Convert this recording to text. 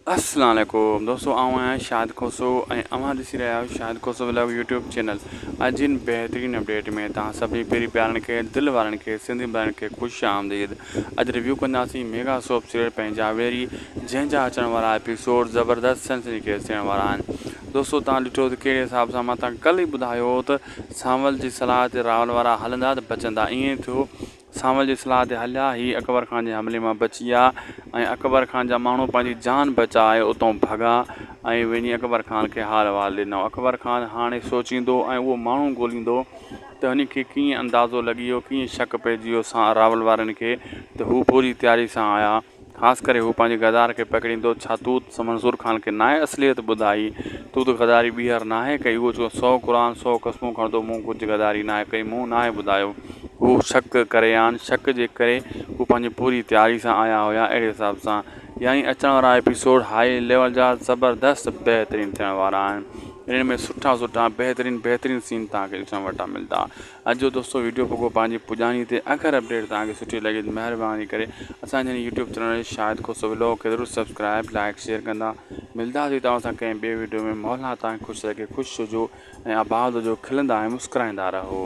अस्सलाम वालेकुम दोस्तों, आऊँ हैं शाहिद खोसो अवां ॾिसी रहिया आहियो शाहिद खोसो व्लॉग यूट्यूब चैनल। अॼु जिन बेहतरीन अपडेट में तव्हां सभी पहिरीं प्यारनि खे दिलि वारनि खे सिंधी ॿारनि खे ख़ुशि आमदीद। अॼु रिव्यू कंदासीं मेगा सोप सीरियल पंजाबेरी, जंहिंजा अचण वारा एपिसोड ज़बरदस्त सनसनीखेज़ थियण वारा आहिनि। दोस्तों तव्हां ॾिठो त कहिड़े हिसाब सां मां तव्हांखे कल्ह ई ॿुधायो हो त सांवल जी सलाह ते रावल वारा हलंदा त बचंदा। ईअं थियो, सांवल जी सलाह ते हलिया ही अकबर खान जे हमले मां बची विया ऐं अकबर खान जा माण्हू पंहिंजी जान बचाए उतां भॻा ऐं वञी अकबर खान खे हाल वाल ॾिनो। अकबर खान हाणे सोचींदो ऐं उहो माण्हू ॻोल्हींदो त हुन खे कीअं अंदाज़ो लॻी वियो, कीअं शक पइजी वियो रावल वारनि खे त हू पूरी तयारी सां आया। ख़ासि करे हू पंहिंजे गदार खे पकड़ींदो। छा तूं मंसूर खान खे नाहे असलियत ॿुधाई? तूं त गदारी ॿीहर नाहे कई। उहो चयो 100 क़ुर 100 क़स्मूं खणंदो, मूं कुझु गदारी नाहे कई, मूं नाहे ॿुधायो। हू शक करे आहिनि, शक जे करे हू पंहिंजी पूरी तयारी सां आया हुया। अहिड़े हिसाब सां यानी अचण वारा एपिसोड हाई लेवल जा ज़बरदस्त बहितरीनु थियण वारा आहिनि। हिन में सुठा बहितरीनु सीन तव्हांखे ॾिसण वटा मिलंदा। अॼु जो दोस्तों वीडियो पोइ पंहिंजी पुॼाणी ते अगरि अपडेट तव्हांखे सुठी लॻे त महिरबानी करे असांजे यूट्यूब चैनल शाहिद खोसो व्लॉग खे ज़रूरु सब्सक्राइब लाइक शेयर कंदा। मिलंदासीं तव्हां सां कंहिं ॿिए वीडियो में। मौला तव्हांखे ख़ुशि रखे, ख़ुशि हुजो ऐं आबाद हुजो, खिलंदा ऐं मुस्कुराईंदा रहो।